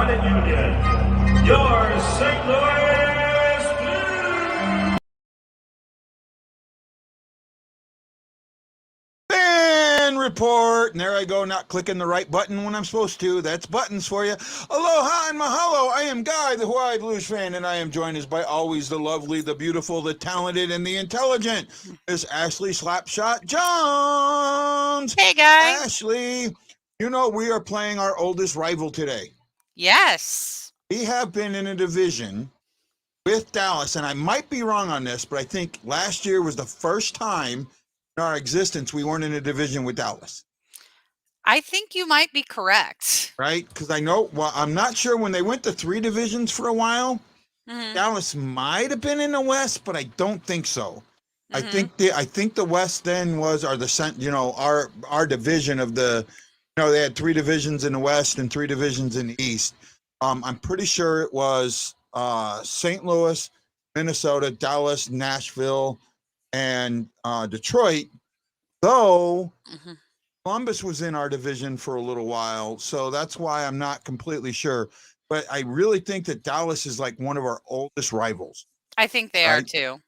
Credit Union, your St. Louis Blues. Fan report. And there I go, not clicking the right button when I'm supposed to. That's buttons for you. Aloha and mahalo. I am Guy, the Hawaii Blues fan, and I am joined as by always the lovely, the beautiful, the talented, and the intelligent Miss Ashley Slapshot Jones. Hey, Guy. Ashley, you know we are playing our oldest rival today. Yes. We have been in a division with Dallas, and I might be wrong on this, but I think last year was the first time in our existence we weren't in a division with Dallas. I think you might be correct. Right? Because I know, well, I'm not sure when they went to 3 divisions for a while, Dallas might have been in the West, but I don't think so. I think the West then was, or our division of the, they had 3 divisions in the West and 3 divisions in the East. I'm pretty sure it was St. Louis, Minnesota, Dallas, Nashville, and Detroit, though Columbus was in our division for a little while, so that's why I'm not completely sure. But I really think that Dallas is like one of our oldest rivals. I think they are too.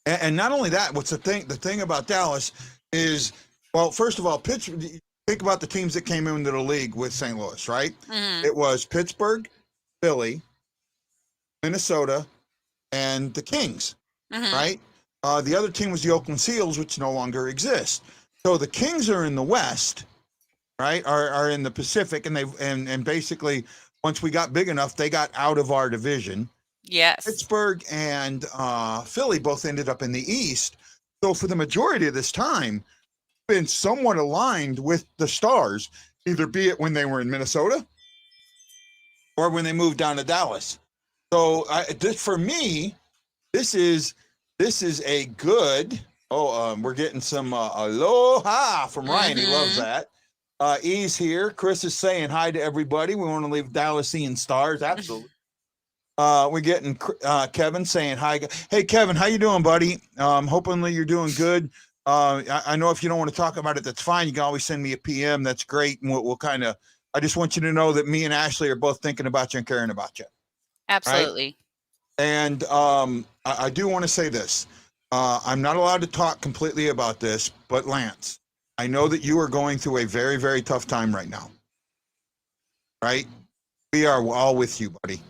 And not only that, what's the thing about Dallas is, well, first of all, think about the teams that came into the league with St. Louis, right? It was Pittsburgh, Philly, Minnesota, and the Kings, right? The other team was the Oakland Seals, which no longer exists. So the Kings are in the West, right? Are in the Pacific, and basically once we got big enough, they got out of our division. Yes. Pittsburgh and Philly both ended up in the East. So for the majority of this time, been somewhat aligned with the Stars, either be it when they were in Minnesota or when they moved down to Dallas. So for me, this is a good. We're getting some aloha from Ryan. He loves that. E's here. Chris is saying hi to everybody. We want to leave Dallas seeing Stars. Absolutely. We're getting Kevin saying hi. Hey, Kevin, how you doing, buddy? Hopefully you're doing good. I know if you don't want to talk about it, that's fine. You can always send me a PM. That's great. And we'll kind of, I just want you to know that me and Ashley are both thinking about you and caring about you. Absolutely. Right? And I do want to say this. I'm not allowed to talk completely about this, but Lance, I know that you are going through a very, very tough time right now. Right? We are all with you, buddy.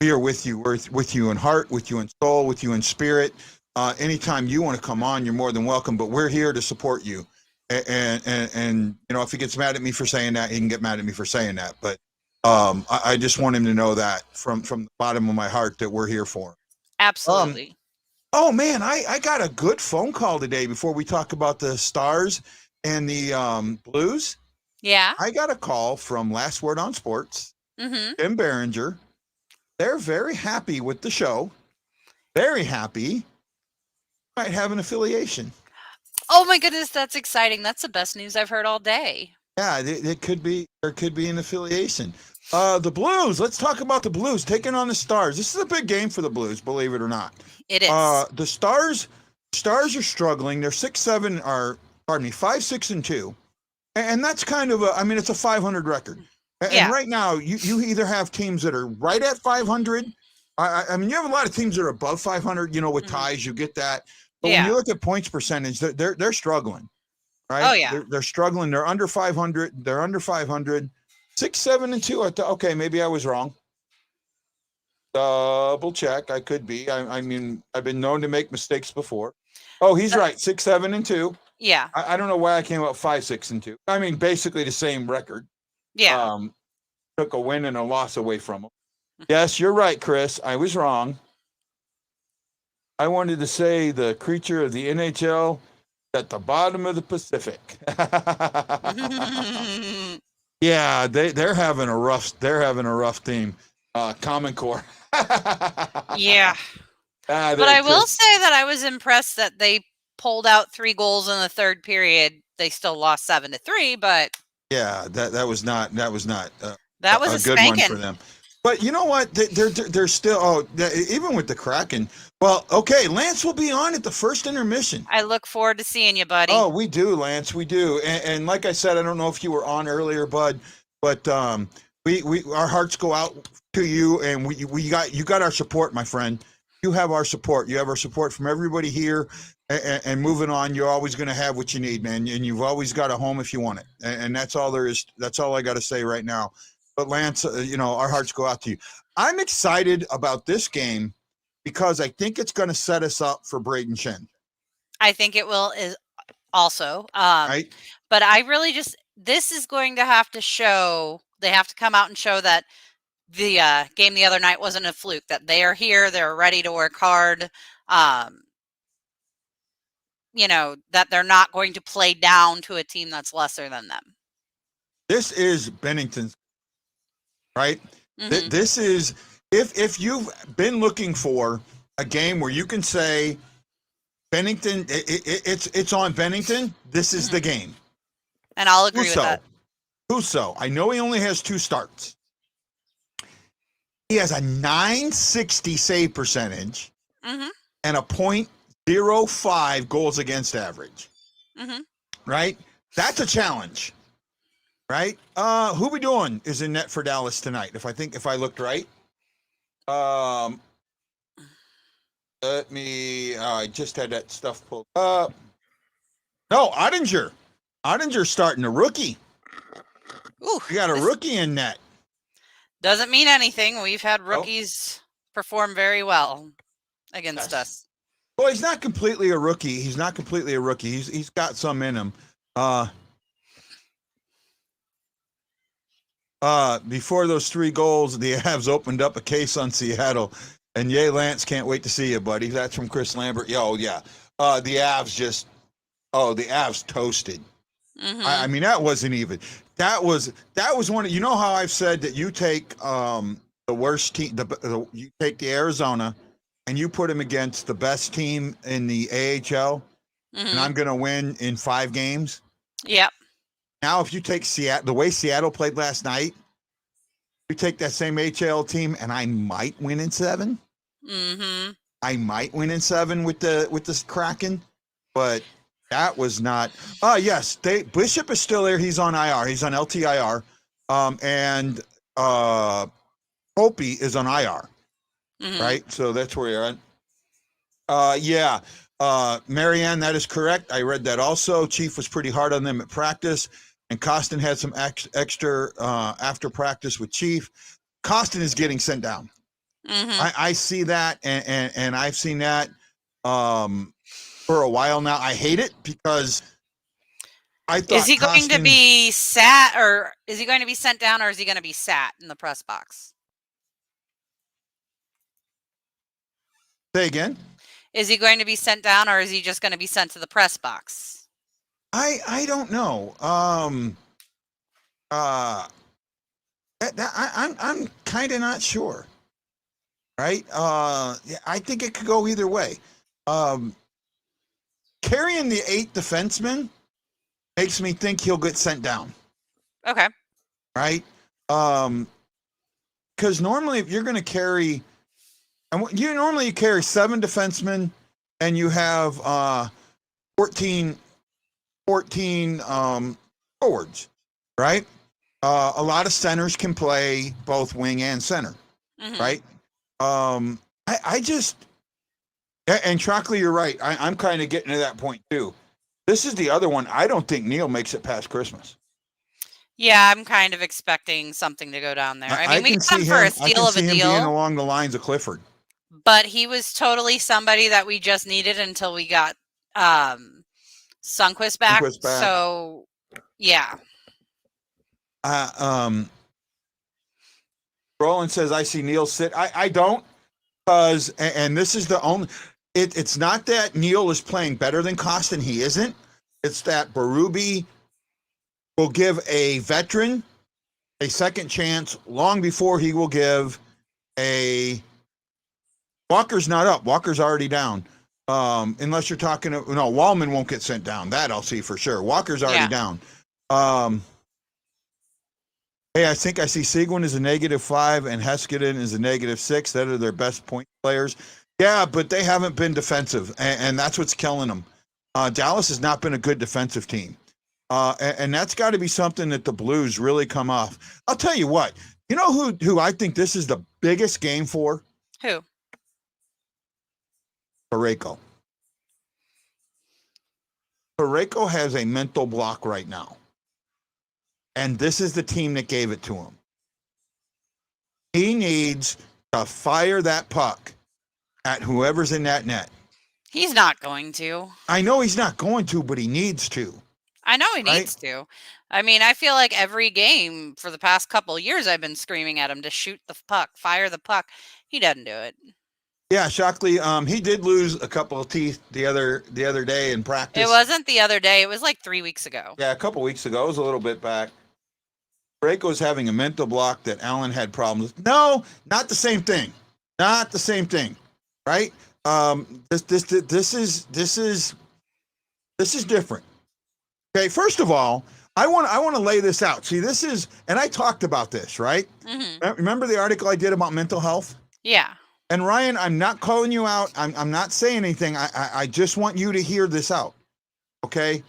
We are with you. We're with you in heart, with you in soul, with you in spirit. Anytime you want to come on, you're more than welcome, but we're here to support you. And if he gets mad at me for saying that, he can get mad at me for saying that. But I just want him to know that from the bottom of my heart that we're here for him. Absolutely. Oh man, I got a good phone call today before we talk about the Stars and the Blues. Yeah. I got a call from Last Word on Sports, Tim Behringer. They're very happy with the show. Very happy. Might have an affiliation. Oh my goodness, that's exciting. That's the best news I've heard all day. Yeah, it could be. There could be an affiliation. The Blues. Let's talk about the Blues taking on the Stars. This is a big game for the Blues, believe it or not. It is. The Stars are struggling. They're 5, 6, and 2, and that's kind of it's a 500 record. And right now, you either have teams that are right at 500. I mean, you have a lot of teams that are above 500. with ties, you get that. But when you look at points percentage, they're struggling, right? Oh yeah, they're struggling. They're under 500. They're under 500. 6, 7, and 2. I thought, okay, maybe I was wrong. Double check. I could be. I mean, I've been known to make mistakes before. Oh, he's right. 6, 7, and 2. Yeah. I don't know why I came up 5, 6, and 2. I mean, basically the same record. Yeah. Took a win and a loss away from him. Yes, you're right, Chris. I was wrong. I wanted to say the creature of the NHL at the bottom of the Pacific. Yeah, they're having a rough team. Common Core. Yeah. But I will say that I was impressed that they pulled out 3 goals in the third period. They still lost 7-3, but yeah, that was not that was a good spanking one for them. But you know what? They're still even with the Kraken. Well, okay, Lance will be on at the first intermission. I look forward to seeing you, buddy. Oh, we do, Lance. We do. And like I said, I don't know if you were on earlier, bud, but our hearts go out to you, and you got our support, my friend. You have our support. You have our support from everybody here. And moving on, you're always going to have what you need, man. And you've always got a home if you want it. And that's all there is. That's all I got to say right now. But Lance, our hearts go out to you. I'm excited about this game because I think it's going to set us up for Braden Shen. I think it will is also. Right. But I really this is going to have to show, they have to come out and show that the game the other night wasn't a fluke, that they are here, they're ready to work hard. That they're not going to play down to a team that's lesser than them. This is Bennington, right? Mm-hmm. This is, if you've been looking for a game where you can say Bennington, it's on Bennington, this is the game. And I'll agree with that. Husso, I know he only has 2 starts. He has a .960 save percentage and a .05 goals against average. Right? That's a challenge. Right? Who we doing is in net for Dallas tonight? If I looked right. Let me I just had that stuff pulled up. No, Ottinger. Ottinger's starting a rookie. Ooh, we got a rookie in net. Doesn't mean anything. We've had rookies perform very well against us. Well, he's not completely a rookie. He's got some in him. Before those 3 goals, the Avs opened up a case on Seattle. And yay, Lance, can't wait to see you, buddy. That's from Chris Lambert. Oh, yeah. The Avs toasted. I mean, that wasn't even. That was one. You know how I've said that you take the worst team, you take the Arizona, and you put them against the best team in the AHL, and I'm going to win in 5 games. Yep. Now, if you take Seattle, the way Seattle played last night, you take that same AHL team, and I might win in 7. I might win in 7 with the Kraken, but that was not. Yes, Bishop is still there. He's on IR. He's on LTIR, and Opie is on IR. Right, so that's where you're at. Yeah, Marianne, that is correct. I read that also. Chief was pretty hard on them at practice, and Costin had some extra after practice with Chief. Costin is getting sent down. I see that, and I've seen that for a while now. I hate it because I thought. Is he going to be sat, or is he going to be sent down, or is he going to be sat in the press box? Say again? Is he going to be sent down, or is he just going to be sent to the press box? I don't know. I'm kind of not sure. Right? I think it could go either way. Carrying the 8 defensemen makes me think he'll get sent down. Okay. Right? Because normally if you're going to carry, and you carry 7 defensemen and you have 14 forwards, right? A lot of centers can play both wing and center, right? I just, and Trockley, you're right. I'm kind of getting to that point too. This is the other one. I don't think Neil makes it past Christmas. Yeah, I'm kind of expecting something to go down there. I mean, we got him for a steal of a deal. Being along the lines of Clifford. But he was totally somebody that we just needed until we got Sundqvist back. So, yeah. Roland says, I see Neil sit. I don't, because, and this is the only, it's not that Neil is playing better than Costin. He isn't. It's that Berube will give a veteran a second chance long before he will give a, Walker's not up. Walker's already down. Unless you're talking, no, Wallman won't get sent down. That I'll see for sure. Walker's already down. Hey, I think I see Seguin is a -5 and Heskinen is a -6. That are their best point players. Yeah, but they haven't been defensive, and that's what's killing them. Dallas has not been a good defensive team. And that's got to be something that the Blues really come off. I'll tell you what, You know who I think this is the biggest game for? Who? Parayko. Parayko has a mental block right now. And this is the team that gave it to him. He needs to fire that puck at whoever's in that net. He's not going to. I know he's not going to, but he needs to. I know he needs to. I mean, I feel like every game for the past couple of years I've been screaming at him to shoot the puck, fire the puck. He doesn't do it. Yeah, Shockley, he did lose a couple of teeth the other day in practice. It wasn't the other day. It was like 3 weeks ago. Yeah, a couple weeks ago. It was a little bit back. Parayko's having a mental block that Allen had problems with. No, not the same thing. Not the same thing, right? This is different. Okay, first of all, I want to lay this out. See, this is, and I talked about this, right? Mm-hmm. Remember the article I did about mental health? Yeah. And Ryan, I'm not calling you out. I'm not saying anything. I just want you to hear this out. Okay?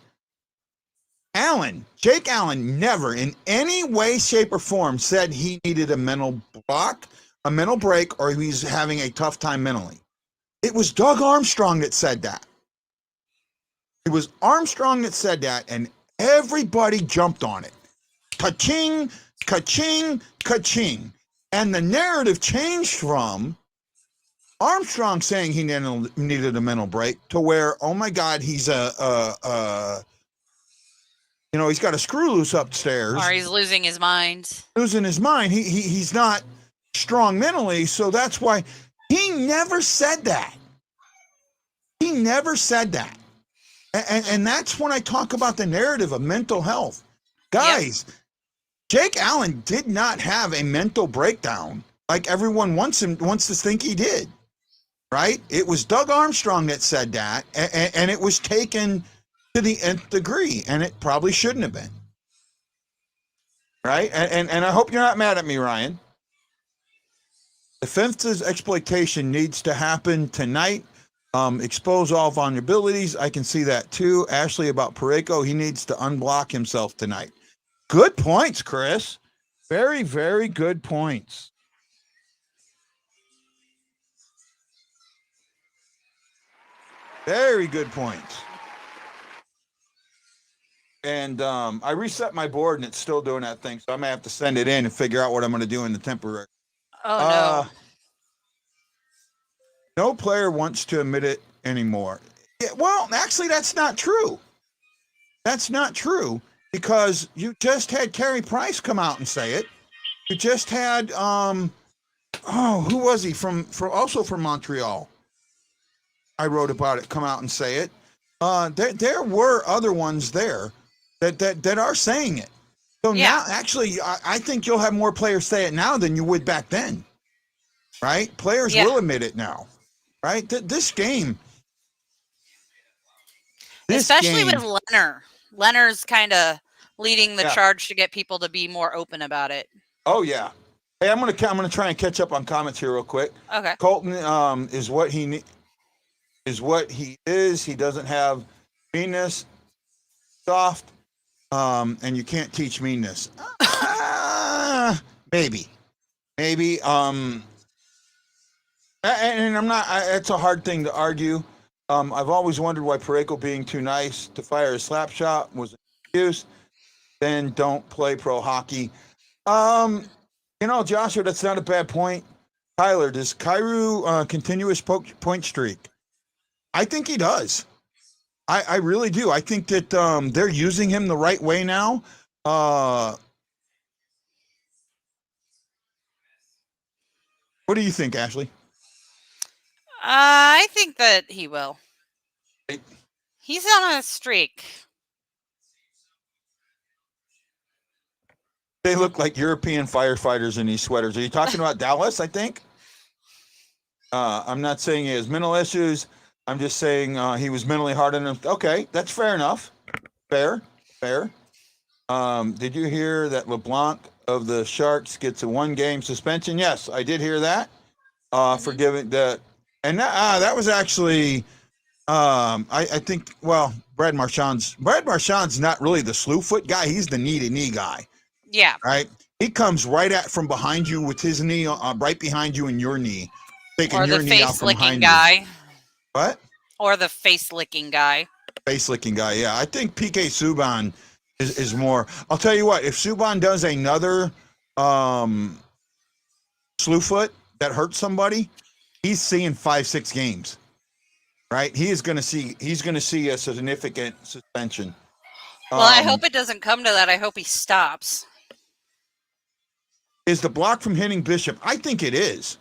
Jake Allen never in any way, shape, or form said he needed a mental block, a mental break, or he's having a tough time mentally. It was Doug Armstrong that said that. It was Armstrong that said that, and everybody jumped on it. Ka-ching, ka-ching, ka-ching. And the narrative changed from Armstrong saying he needed a mental break to where, oh my God, he's he's got a screw loose upstairs. Or he's losing his mind. Losing his mind. He's not strong mentally, so that's why he never said that. He never said that. And that's when I talk about the narrative of mental health. Guys, yep. Jake Allen did not have a mental breakdown like everyone wants to think he did. Right? It was Doug Armstrong that said that, and it was taken to the nth degree, and it probably shouldn't have been. Right? And I hope you're not mad at me, Ryan. Defensive exploitation needs to happen tonight. Expose all vulnerabilities. I can see that too. Ashley, about Parayko, he needs to unblock himself tonight. Good points, Chris. Very, very good points. Very good points. And I reset my board and it's still doing that thing. So I may have to send it in and figure out what I'm going to do in the temporary. Oh, no. No player wants to admit it anymore. Yeah, well, actually, that's not true. That's not true because you just had Carey Price come out and say it. You just had, who was he also from Montreal? I wrote about it, come out and say it. There were other ones there that are saying it. So now, actually, I think you'll have more players say it now than you would back then. Right? Players will admit it now. Right? This game. Especially with Leonard. Leonard's kind of leading the charge to get people to be more open about it. Oh, yeah. Hey, I'm gonna try and catch up on comments here real quick. Okay. Colton is what he is. He doesn't have meanness, soft, and you can't teach meanness. Maybe. And I'm not. It's a hard thing to argue. I've always wondered why Parayko being too nice to fire a slap shot was an excuse. Then don't play pro hockey. Joshua, that's not a bad point. Tyler, does Kyrou continue his point streak? I think he does. I really do. I think that they're using him the right way now. What do you think, Ashley? I think that he will. He's on a streak. They look like European firefighters in these sweaters. Are you talking about Dallas, I think? I'm not saying he has mental issues. I'm just saying he was mentally hard on him. Okay, that's fair enough. Fair. Did you hear that LeBlanc of the Sharks gets a 1-game suspension? Yes, I did hear that. For giving that. And that was actually, I think, well, Brad Marchand's not really the slew foot guy. He's the knee-to-knee guy. Yeah. Right? He comes right from behind you with his knee right behind you and your knee, taking your knee out from behind guy. You. What? Or the face licking guy. Face licking guy, yeah. I think PK Subban is more. I'll tell you what, if Subban does another slew foot that hurts somebody, he's seeing 5-6 games. Right? He's gonna see a significant suspension. Well, I hope it doesn't come to that. I hope he stops. Is the block from hitting Bishop? I think it is.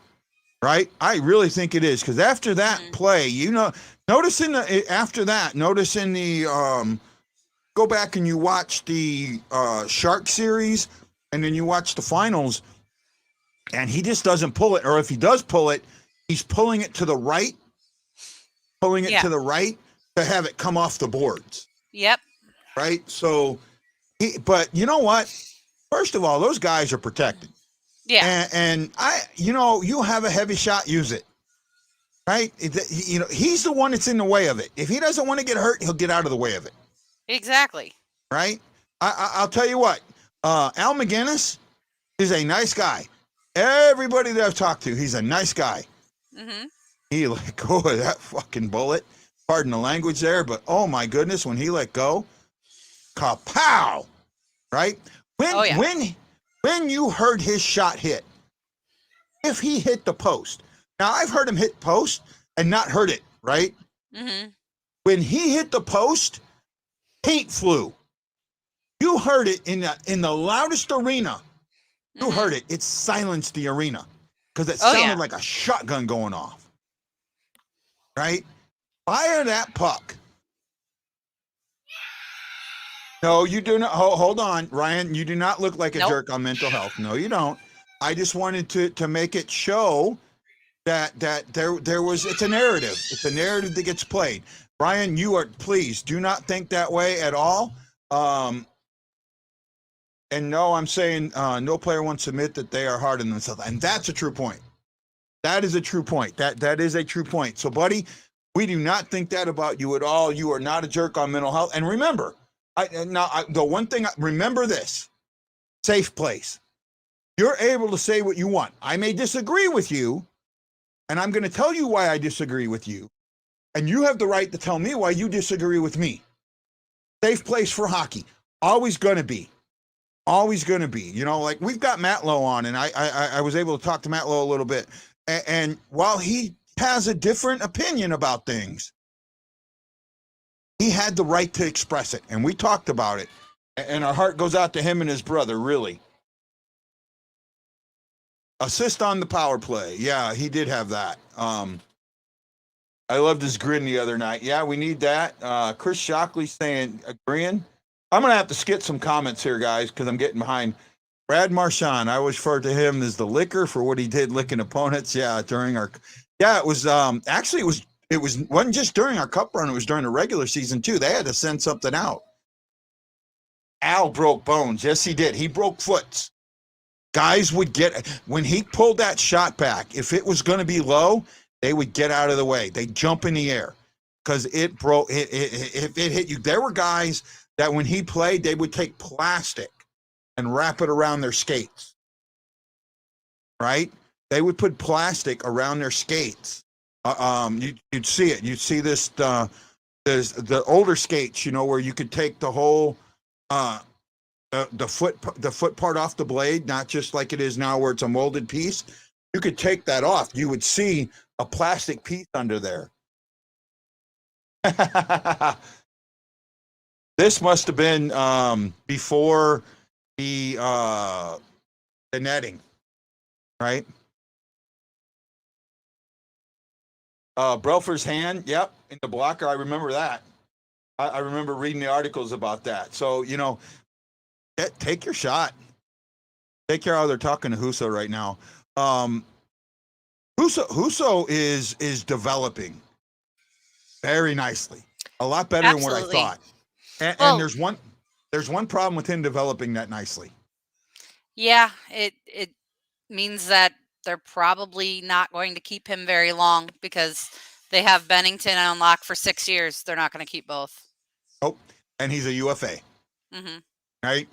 Right? I really think it is, because after that play, notice in the go back and you watch the Shark series, and then you watch the finals, and he just doesn't pull it, or if he does pull it, he's pulling it to the right, to have it come off the boards. Yep. Right? So, but you know what? First of all, those guys are protected. Yeah. And you have a heavy shot, use it. Right? He's the one that's in the way of it. If he doesn't want to get hurt, he'll get out of the way of it. Exactly. Right? I'll tell you what. Al McGinnis is a nice guy. Everybody that I've talked to, he's a nice guy. Mm-hmm. He let go of that fucking bullet. Pardon the language there, but oh my goodness, when he let go, kapow! Right? When you heard his shot hit, if he hit the post, now I've heard him hit post and not hurt it, right? Mm-hmm. When he hit the post, paint flew. You heard it in the loudest arena. You heard it. It silenced the arena because it sounded like a shotgun going off. Right? Fire that puck. No, you do not. Hold on, Ryan. You do not look like a jerk on mental health. No, you don't. I just wanted to make it show that there was. It's a narrative. It's a narrative that gets played. Ryan, please do not think that way at all. And no, I'm saying no player wants to admit that they are hard on themselves, and that's a true point. That is a true point. That is a true point. So, buddy, we do not think that about you at all. You are not a jerk on mental health. And remember, remember this: safe place. You're able to say what you want. I may disagree with you, and I'm going to tell you why I disagree with you, and you have the right to tell me why you disagree with me. Safe place for hockey. Always going to be. Always going to be. Like we've got Matt Lowe on, and I was able to talk to Matt Lowe a little bit. And while he has a different opinion about things, he had the right to express it. And we talked about it. And our heart goes out to him and his brother, really. Assist on the power play. Yeah, he did have that. I loved his grin the other night. Yeah, we need that. Chris Shockley saying, agreeing. I'm going to have to skip some comments here, guys, because I'm getting behind. Brad Marchand, I always refer to him as the licker for what he did licking opponents. Yeah, it was actually it wasn't just during our cup run, it was during the regular season too. They had to send something out. Al broke bones. Yes, he did. He broke foots. Guys would when he pulled that shot back, if it was going to be low, they would get out of the way. They'd jump in the air because it broke. If it hit you, there were guys that when he played, they would take plastic and wrap it around their skates, right? They would put plastic around their skates. You'd see it. You'd see this, there's the older skates, where you could take the whole, the foot part off the blade, not just like it is now where it's a molded piece. You could take that off. You would see a plastic piece under there. This must have been before the netting, right? Brelfer's hand, yep, in the blocker. I remember that. I remember reading the articles about that. So, take your shot. Take care of how they're talking to Husso right now. Husso is developing very nicely. A lot better than what I thought. And there's one problem with him developing that nicely. Yeah, it means that they're probably not going to keep him very long because they have Bennington on lock for 6 years. They're not going to keep both. Oh, and he's a UFA. Mm-hmm. Right?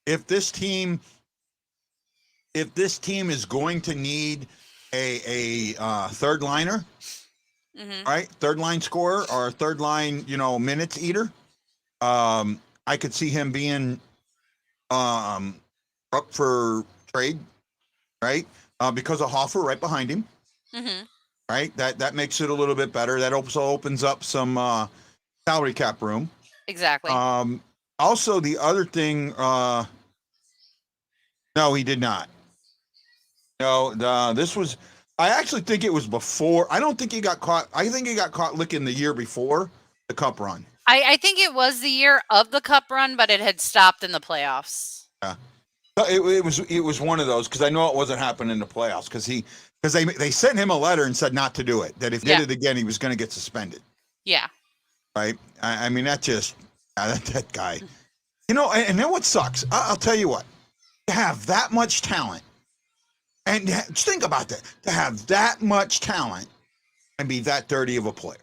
If this team if this team is going to need a third liner, right? Third line scorer or third line, minutes eater. I could see him being up for trade, right? Because of Hoffer right behind him, right? That makes it a little bit better. That also opens up some salary cap room. Exactly. Also, the other thing, no, he did not. No, this was. I actually think it was before. I don't think he got caught. I think he got caught licking the year before the Cup run. I think it was the year of the Cup run, but it had stopped in the playoffs. Yeah, it was one of those because I know it wasn't happening in the playoffs because they sent him a letter and said not to do it. That if he did it again, he was going to get suspended. Yeah. Right. I mean, that guy. And then what sucks? I'll tell you what. To have that much talent. And just think about that. To have that much talent and be that dirty of a player,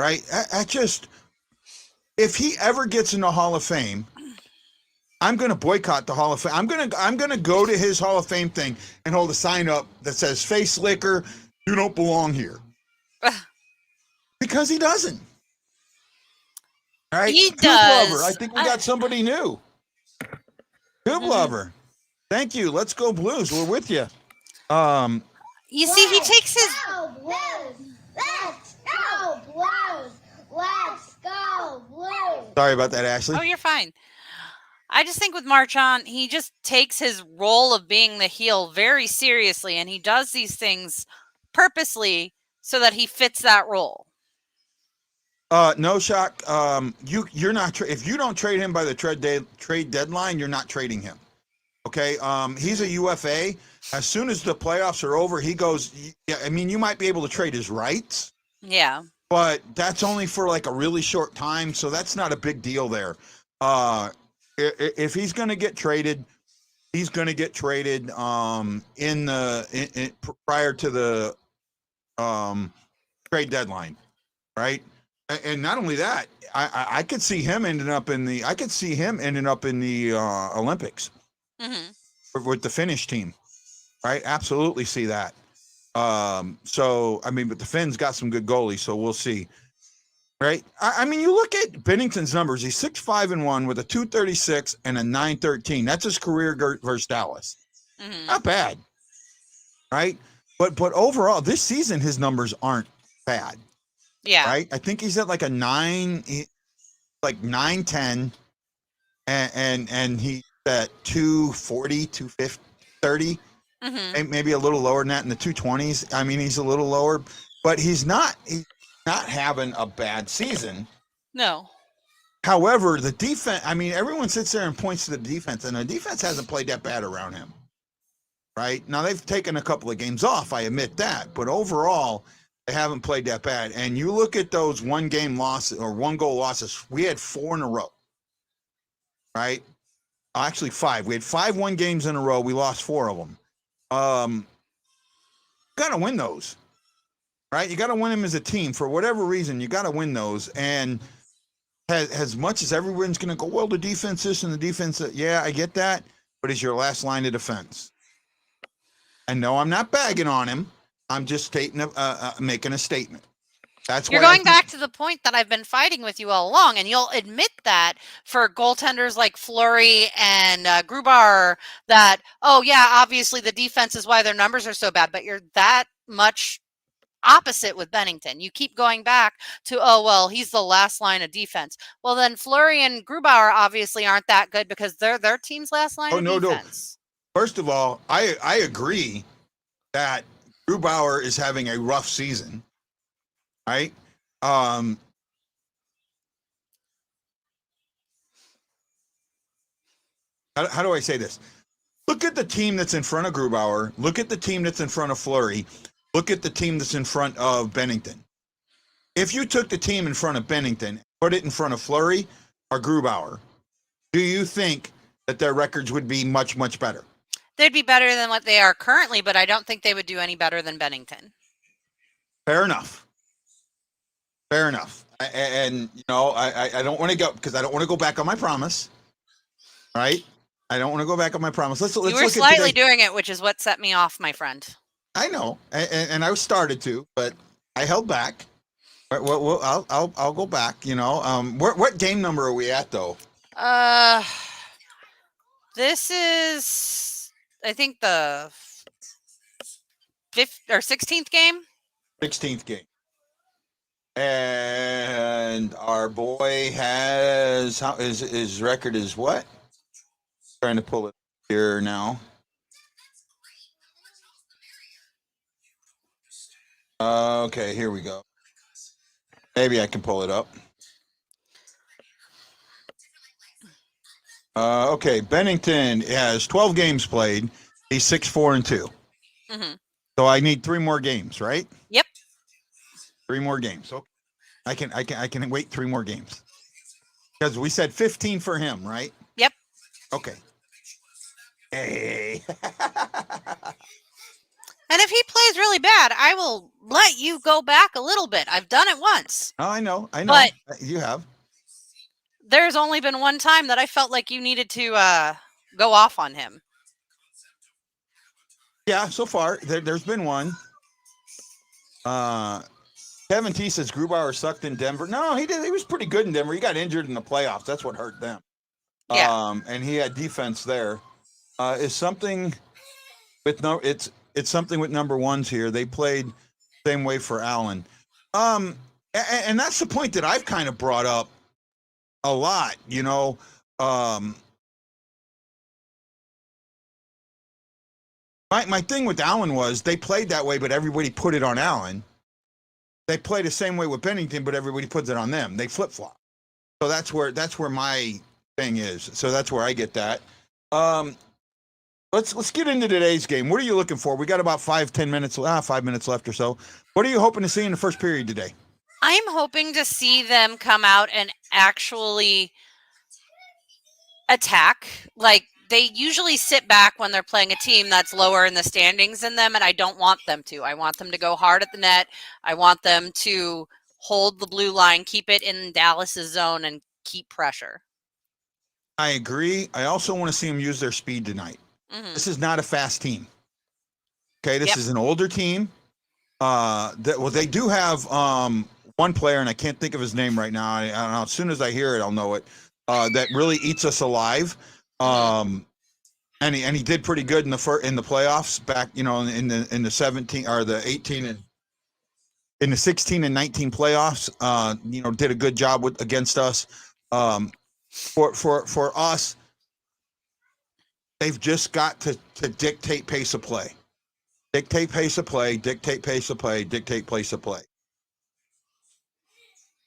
right? I just, if he ever gets in the Hall of Fame, I'm going to boycott the Hall of Fame. I'm going to go to his Hall of Fame thing and hold a sign up that says "Face Licker, you don't belong here," because he doesn't. All right, he Coop does. Lover. I think we got somebody new. Coop Lover. Thank you. Let's go Blues. We're with you. You see, he takes his. Blues. Let's go Blues. Let's go Blues. Sorry about that, Ashley. Oh, you're fine. I just think with Marchand, he just takes his role of being the heel very seriously, and he does these things purposely so that he fits that role. No shock. You're not if you don't trade him by the trade deadline, you're not trading him. Okay. He's a UFA. As soon as the playoffs are over, he goes. Yeah, I mean, you might be able to trade his rights. Yeah. But that's only for like a really short time, so that's not a big deal there. If he's going to get traded, he's going to get traded prior to the trade deadline, right? And not only that, I could see him ending up in the Olympics with the Finnish team, right? Absolutely see that. So I mean, but the Finns got some good goalies, so we'll see. Right. I mean, you look at Binnington's numbers. He's 6-5-1 with a 236 and a 913. That's his career versus Dallas. Not bad. Right. But overall, this season, his numbers aren't bad. Yeah. Right. I think he's at like a 910 and he's at 240, 250, 30, maybe a little lower than that in the 220s. I mean, he's a little lower, but he's not having a bad season. No. However, the defense, I mean, everyone sits there and points to the defense, and the defense hasn't played that bad around him. Right? Now, they've taken a couple of games off, I admit that, but overall, they haven't played that bad. And you look at those one-game losses or one-goal losses, we had 4 in a row. Right? Actually, 5. We had 5 1 games in a row. We lost 4 of them. Got to win those. Right, you got to win them as a team for whatever reason. You got to win those, and as much as everyone's going to go, well, the defense this and the defense that. Yeah, I get that, but it's your last line of defense. And no, I'm not bagging on him. I'm just making a statement. That's you're going back to the point that I've been fighting with you all along, and you'll admit that for goaltenders like Fleury and Grubauer, that obviously the defense is why their numbers are so bad, but you're that much opposite with Binnington. You keep going back to, he's the last line of defense. Well, then Fleury and Grubauer obviously aren't that good because they're their team's last line of defense. No. First of all, I agree that Grubauer is having a rough season, right? How do I say this? Look at the team that's in front of Grubauer. Look at the team that's in front of Fleury. Look at the team that's in front of Binnington. If you took the team in front of Binnington, put it in front of Fleury or Grubauer, do you think that their records would be much, much better? They'd be better than what they are currently, but I don't think they would do any better than Binnington. Fair enough. And I don't want to go because I don't want to go back on my promise. Right? I don't want to go back on my promise. Let's You look were at slightly today. doing it, which is what set me off, my friend. I know, and I started to, but I held back. Well, I'll go back. You know, what game number are we at though? This is, I think, the 5th or 16th game. 16th game. And our boy has his record is what? Trying to pull it here now. Okay, here we go. Maybe I can pull it up. Okay, Bennington has 12 games played. He's 6-4-2. Mm-hmm. So I need 3 more games, right? Yep. 3 more games. Okay. I can wait 3 more games. Because we said 15 for him, right? Yep. Okay. Hey. And if he plays really bad, I will let you go back a little bit. I've done it once. Oh, I know. But you have. there's only been one time that I felt like you needed to go off on him. Yeah, so far there's been one. Kevin T says Grubauer sucked in Denver. No, he did. He was pretty good in Denver. He got injured in the playoffs. That's what hurt them. Yeah. And he had defense there. Is something with no. It's something with number ones here. They played same way for Allen. And that's the point that I've kind of brought up a lot. You know. My thing with Allen was they played that way, but everybody put it on Allen. They play the same way with Bennington, but everybody puts it on them. They flip flop. So that's where my thing is. So that's where I get that. Let's get into today's game. What are you looking for? We got about 5 minutes left or so. What are you hoping to see in the first period today? I'm hoping to see them come out and actually attack. Like, they usually sit back when they're playing a team that's lower in the standings than them, and I don't want them to. I want them to go hard at the net. I want them to hold the blue line, keep it in Dallas's zone, and keep pressure. I agree. I also want to see them use their speed tonight. Mm-hmm. This is not a fast team. Okay, this is an older team. They do have one player, and I can't think of his name right now. I don't know. As soon as I hear it, I'll know it. That really eats us alive. And he did pretty good in the playoffs back, you know, in the 17 or the 18 and in the 16 and 19 playoffs. You know, did a good job against us. For us, they've just got to dictate pace of play. Dictate pace of play, dictate pace of play, dictate pace of play.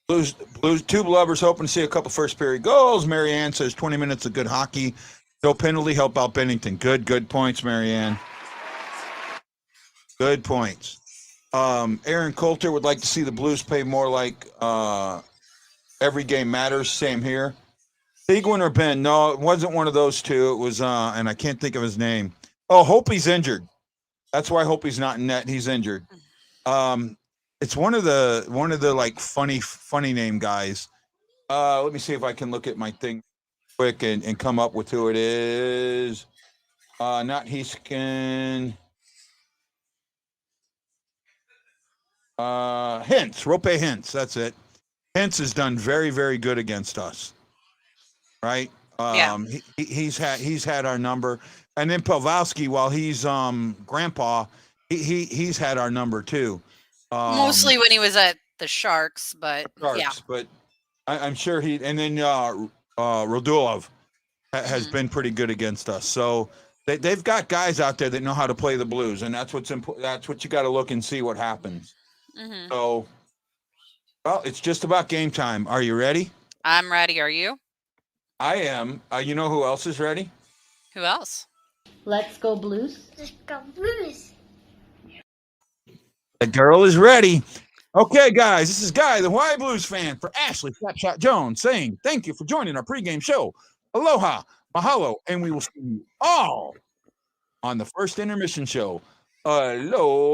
Blues Tube Lovers hoping to see a couple first period goals. Marianne says 20 minutes of good hockey. No penalty, help out Bennington. Good points, Marianne. Good points. Aaron Coulter would like to see the Blues play more like every game matters. Same here. Seguin or Ben? No, it wasn't one of those two. It was, and I can't think of his name. Oh, Hope's injured. That's why Hope's not in net. He's injured. It's one of the like funny name guys. Let me see if I can look at my thing quick and come up with who it is. Not Heeskin. Rope Hintz. That's it. Hintz has done very, very good against us. Right? He's had our number. And then Pavelski, while he's grandpa, he's had our number too. Mostly when he was at the Sharks, but yeah. But I'm sure and then Radulov has been pretty good against us. So they've got guys out there that know how to play the Blues, and that's what's important. That's what you got to look and see what happens. Mm-hmm. So, well, it's just about game time. Are you ready? I'm ready. Are you? I am. You know who else is ready? Who else? Let's go Blues. Let's go Blues. The girl is ready. Okay, guys, this is Guy, the Hawaii Blues fan, for Ashley Slapshot Jones, saying thank you for joining our pregame show. Aloha, mahalo, and we will see you all on the first intermission show. Aloha.